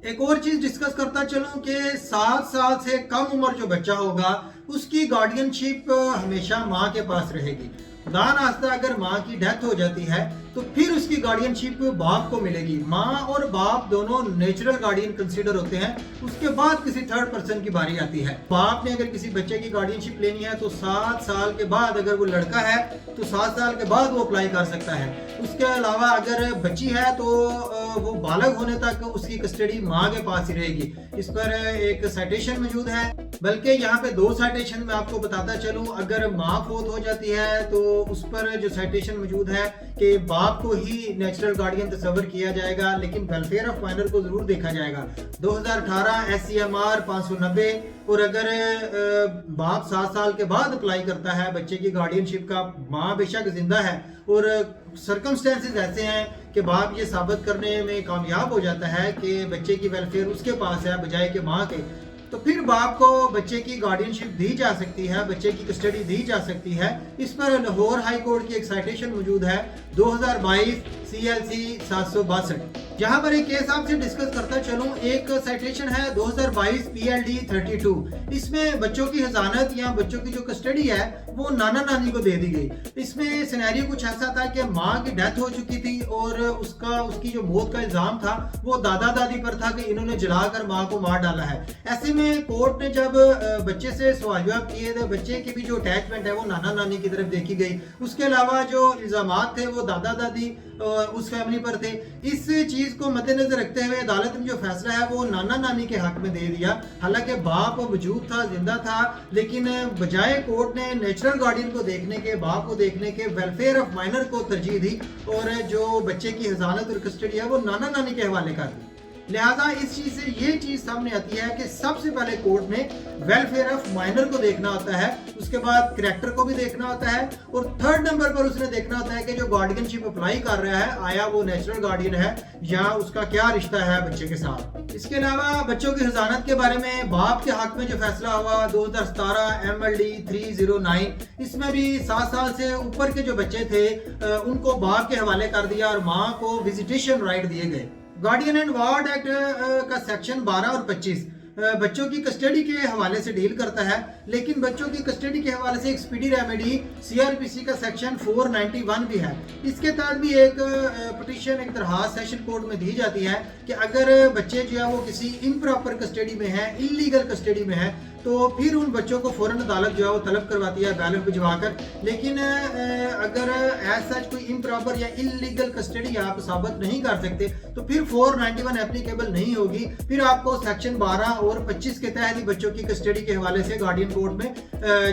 एक और चीज डिस्कस करता चलूं कि 7 साल से कम उम्र जो बच्चा होगा उसकी गार्डियनशिप हमेशा माँ के पास रहेगी। खुदा नास्ता अगर माँ की डेथ हो जाती है तो फिर उसकी गार्डियनशिप बाप को मिलेगी। माँ और बाप दोनों नेचुरल गार्डियन कंसीडर होते हैं, उसके बाद किसी थर्ड पर्सन की बारी आती है। बाप ने अगर किसी बच्चे की गार्डियनशिप लेनी है तो 7 साल के बाद, अगर वो लड़का है तो 7 साल के बाद वो अप्लाई कर सकता है। उसके अलावा अगर बच्ची है तो वो बालग होने तक उसकी कस्टडी माँ के पास ही रहेगी। इस पर एक साइटेशन मौजूद है, बल्कि यहाँ पे 2 साइटेशन मैं आपको बताता चलूं। अगर माँ फोत हो जाती है तो उस पर जो साइटेशन मौजूद है कि बाप को ही नेचुरल गार्डियन तस्वर किया जाएगा, लेकिन वेलफेयर ऑफ माइनर को जरूर देखा जाएगा। 2018 SCMR 590। और अगर बाप 7 साल के बाद अप्लाई करता है बच्चे की गार्डियनशिप का, माँ बेशक जिंदा है और सर्कमस्टेंसेस ऐसे हैं कि बाप ये साबित करने में कामयाब हो जाता है कि बच्चे की वेलफेयर उसके पास है बजाय कि माँ के, तो फिर बाप को बच्चे की गार्डियनशिप दी जा सकती है, बच्चे की कस्टडी दी जा सकती है। इस पर लाहौर हाई कोर्ट की एक साइटेशन मौजूद है 2022 CLC 762। जहां पर एक केस आपसे डिस्कस करता चलूं, एक साइटेशन है 2022 PLD 32। इसमें बच्चों की हजानत या बच्चों की जो कस्टडी है वो नाना नानी को दे दी गई। इसमें सिनेरियो कुछ ऐसा था कि माँ की डेथ हो चुकी थी और उसकी जो मौत का इल्जाम था वो दादा दादी पर था कि इन्होंने जलाकर माँ को मार डाला है। ऐसे में कोर्ट ने जब बच्चे से सवाल जवाब किए तो बच्चे की भी जो अटैचमेंट है वो नाना नानी की तरफ देखी गई। उसके अलावा जो इल्जामात थे वो दादा दादी उस फैमिली पर थे। इस चीज को मद्देनजर रखते हुए अदालत ने जो फैसला है वो नाना नानी के हक में दे दिया। हालांकि बाप मौजूद था, जिंदा था, लेकिन बजाय कोर्ट ने नेचुरल गार्डियन को देखने के, बाप को देखने के, वेलफेयर ऑफ माइनर को तरजीह दी और जो बच्चे की हजानत और कस्टडी है वो नाना नानी के हवाले कर दी। लिहाजा इस चीज से ये चीज सामने आती है कि सबसे पहले कोर्ट ने वेलफेयर ऑफ माइनर को देखना होता है, उसके बाद करैक्टर को भी देखना होता है और थर्ड नंबर पर उसने देखना होता है कि जो गार्डियनशिप अप्लाई कर रहा है आया वो नेचुरल गार्डियन है या उसका क्या रिश्ता है बच्चे के साथ। इसके अलावा बच्चों की हजानत के बारे में बाप के हक में जो फैसला हुआ 2017 MLD 309, इसमें भी 7 साल से ऊपर के जो बच्चे थे उनको बाप के हवाले कर दिया और माँ को विजिटेशन राइट दिए गए। गार्डियन एंड वार्ड एक्ट का सेक्शन 12 और 25 बच्चों की कस्टडी के हवाले से डील करता है, लेकिन बच्चों की कस्टडी के हवाले से एक स्पीडी रेमेडी CRPC का सेक्शन 491 भी है। इसके तहत भी एक पिटीशन, एक दरखास्त सेशन कोर्ट में दी जाती है कि अगर बच्चे जो है वो किसी इम्प्रॉपर कस्टडी में है, इलीगल कस्टडी में है, तो फिर उन बच्चों को फौरन अदालत जो है वो तलब करवाती है बैलेंस भिजवाकर। लेकिन अगर एज सच कोई इम्प्रॉपर या इलीगल कस्टडी आप साबित नहीं कर सकते तो फिर 491 एप्लीकेबल नहीं होगी। फिर आपको सेक्शन 12 और 25 के तहत ही बच्चों की कस्टडी के हवाले से गार्डियन कोर्ट में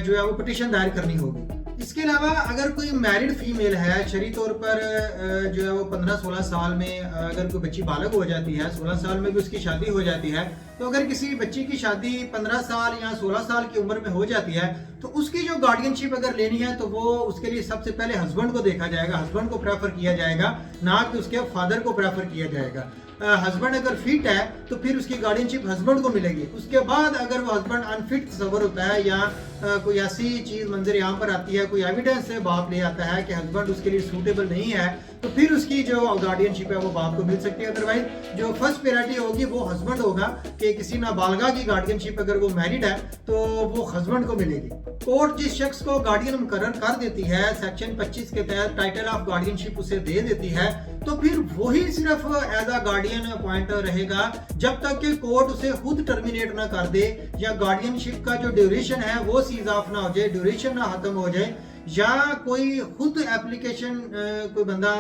जो है वो पिटीशन दायर करनी होगी। इसके अलावा अगर कोई मैरिड फीमेल है, शरई तौर पर जो है वो 15-16 साल में अगर कोई बच्ची बालग हो जाती है, 16 साल में भी उसकी शादी हो जाती है, तो अगर किसी बच्ची की शादी 15 साल या 16 साल की उम्र में हो जाती है तो उसकी जो गार्डियनशिप अगर लेनी है तो वो उसके लिए सबसे पहले हस्बैंड को देखा जाएगा, हस्बैंड को प्रेफर किया जाएगा, ना कि उसके फादर को प्रेफर किया जाएगा। हस्बैंड अगर फिट है तो फिर उसकी गार्डियनशिप हस्बैंड को मिलेगी। उसके बाद अगर वो हस्बैंड अनफिट तस्वर होता है या कोई ऐसी चीज मंजर यहाँ पर आती है, कोई एविडेंस से बाप ले आता है कि हस्बैंड उसके लिए सूटेबल नहीं है, तो फिर उसकी जो गार्डियनशिप है वो बाप को मिल सकती है। अदरवाइज जो फर्स्ट प्रायोरिटी होगी वो हस्बैंड होगा कि किसी नाबालगा की गार्डियनशिप अगर वो मैरिड है तो वो हस्बैंड को मिलेगी। कोर्ट जिस शख्स को गार्डियन मुकर्रर कर देती है सेक्शन 25 के तहत टाइटल ऑफ गार्डियनशिप उसे दे देती है, तो फिर वही सिर्फ एज अ गार्डियन अपॉइंट रहेगा जब तक कि कोर्ट उसे खुद टर्मिनेट ना कर दे या गार्डियनशिप का जो ड्यूरेशन है वो सीज ऑफ ना हो जाए, ड्यूरेशन ना खत्म हो जाए, या कोई खुद एप्लीकेशन कोई बंदा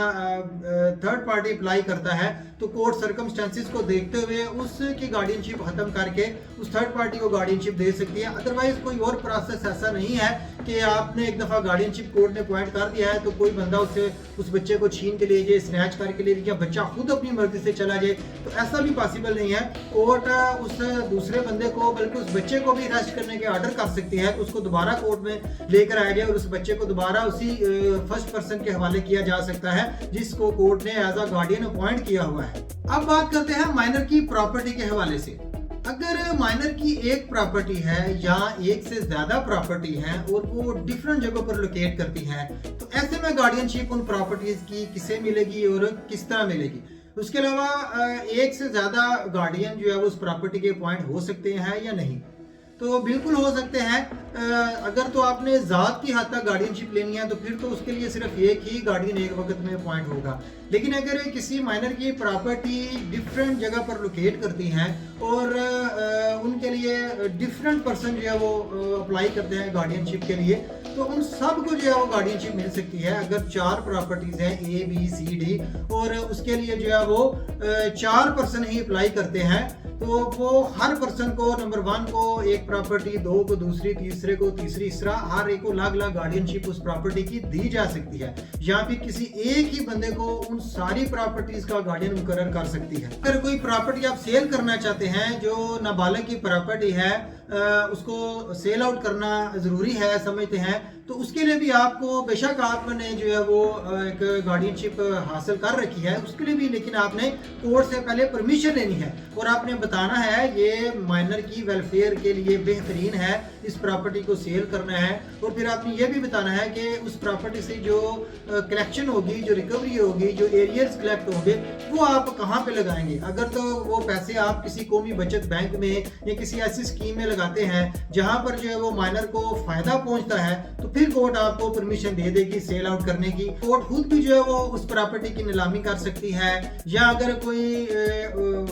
थर्ड पार्टी अप्लाई करता है तो कोर्ट सर्कमस्टेंसेस को देखते हुए उसकी गार्डियनशिप खत्म करके उस थर्ड पार्टी को गार्डियनशिप दे सकती है। अदरवाइज कोई और प्रोसेस ऐसा नहीं है कि आपने एक दफा गार्डियनशिप कोर्ट ने अपॉइंट कर दिया है तो कोई बंदा उससे उस बच्चे को छीन के ले जाए, स्नैच करके ले जाए, बच्चा खुद अपनी मर्जी से चला जाए, तो ऐसा भी पॉसिबल नहीं है। कोर्ट उस दूसरे बंदे को बल्कि उस बच्चे को भी अरेस्ट करने के ऑर्डर कर सकती है तो उसको दोबारा कोर्ट में लेकर आया जाए और उस बच्चे को दोबारा उसी फर्स्ट पर्सन के हवाले किया जा सकता है जिसको कोर्ट ने एज अ गार्डियन अपॉइंट किया हुआ है। अब बात करते हैं माइनर की प्रॉपर्टी के हवाले से। अगर माइनर की एक प्रॉपर्टी है या एक से ज्यादा प्रॉपर्टी है और वो डिफरेंट जगहों पर लोकेट करती है तो ऐसे में गार्डियनशिप उन प्रॉपर्टीज की किसे मिलेगी और किस तरह मिलेगी। उसके अलावा एक से ज़्यादा गार्डियन जो है वो उस प्रॉपर्टी के पॉइंट हो सकते हैं या नहीं? तो बिल्कुल हो सकते हैं। अगर तो आपने ज़ात की हद तक गार्डियनशिप लेनी है तो फिर तो उसके लिए सिर्फ एक ही गार्डियन एक वक्त में अपॉइंट होगा। लेकिन अगर किसी माइनर की प्रॉपर्टी डिफरेंट जगह पर लोकेट करती हैं और उनके लिए डिफरेंट पर्सन जो है वो अप्लाई करते हैं गार्डियनशिप के लिए, तो उन सब को जो है वो गार्डियनशिप मिल सकती है। अगर 4 प्रॉपर्टीज़ हैं A B C D और उसके लिए जो है वो 4 पर्सन ही अप्लाई करते हैं, तो वो हर पर्सन को नंबर 1 को एक प्रॉपर्टी, 2 को दूसरी, तीसरे को तीसरी, इस तरह हर एक को अलग अलग गार्डियनशिप उस प्रॉपर्टी की दी जा सकती है, या फिर किसी एक ही बंदे को उन सारी प्रॉपर्टीज का गार्डियन मुकर्रर कर सकती है। अगर कोई प्रॉपर्टी आप सेल करना चाहते हैं जो नाबालिग की प्रॉपर्टी है, उसको सेल आउट करना ज़रूरी है समझते हैं, तो उसके लिए भी आपको बेशक आपने जो है वो एक गार्डियनशिप हासिल कर रखी है उसके लिए भी, लेकिन आपने कोर्ट से पहले परमिशन लेनी है और आपने बताना है ये माइनर की वेलफेयर के लिए बेहतरीन है, इस प्रॉपर्टी को सेल करना है। और फिर आपने ये भी बताना है कि उस प्रॉपर्टी से जो कलेक्शन होगी, जो रिकवरी होगी, जो एरियर्स कलेक्ट होंगे, वो आप कहाँ पे लगाएंगे। अगर तो वो पैसे आप किसी कौमी बचत बैंक में या किसी ऐसी स्कीम में लगाते हैं जहाँ पर जो है वो माइनर को फ़ायदा पहुँचता है, तो फिर कोर्ट आपको परमिशन दे देगी सेल आउट करने की। कोर्ट खुद भी जो है वो उस प्रॉपर्टी की नीलामी कर सकती है, या अगर कोई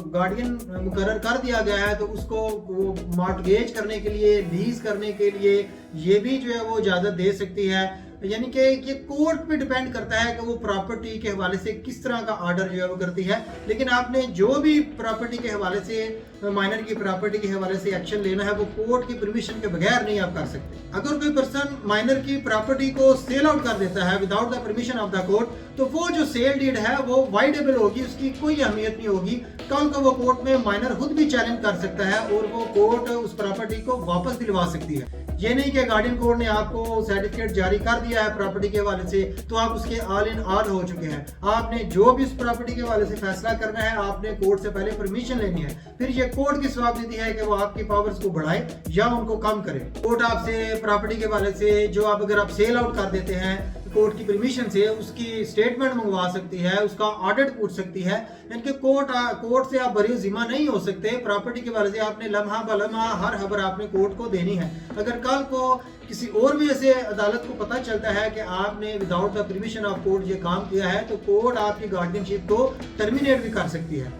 गार्डियन मुकर्रर कर दिया गया है तो उसको मॉर्टगेज करने के लिए, लीज करने के लिए ये भी जो है वो इजाज़त दे सकती है। यानी कि ये कोर्ट पे डिपेंड करता है कि वो प्रॉपर्टी के हवाले से किस तरह का ऑर्डर जो है वो करती है। लेकिन आपने जो भी प्रॉपर्टी के हवाले से, माइनर की प्रॉपर्टी के हवाले से एक्शन लेना है, वो कोर्ट की परमिशन के बगैर नहीं आप कर सकते। अगर कोई पर्सन माइनर की प्रॉपर्टी को सेल आउट कर देता है without the permission of the court, तो वो जो सेल डीड है वो वाइडेबल होगी, उसकी कोई अहमियत नहीं होगी। कल को वो कोर्ट में माइनर खुद भी चैलेंज कर सकता है और वो कोर्ट उस प्रॉपर्टी को वापस दिलवा सकती है। ये नहीं कि गार्डियन कोर्ट ने आपको सर्टिफिकेट जारी कर दिया है प्रॉपर्टी के हवाले से तो आप उसके ऑल इन ऑल हो चुके हैं। आपने जो भी उस प्रॉपर्टी के हवाले से फैसला करना है, आपने कोर्ट से पहले परमिशन लेनी है। फिर ये कोर्ट की जवाबदेही है कि वो आपकी पावर्स को बढ़ाए या उनको कम करे। कोर्ट आपसे प्रॉपर्टी के हवाले से जो आप अगर आप सेल आउट कर देते हैं कोर्ट की परमिशन से, उसकी स्टेटमेंट मंगवा सकती है, उसका ऑडिट पूछ सकती है। यानी कि कोर्ट से आप बरी जिम्मा नहीं हो सकते। प्रॉपर्टी के हवाले से आपने लम्हा ब लम्हा हर खबर आपने कोर्ट को देनी है। अगर कल को किसी और वजह से अदालत को पता चलता है कि आपने without the permission of court ये काम किया है, तो कोर्ट आपकी गार्डियनशिप को टर्मिनेट भी कर सकती है।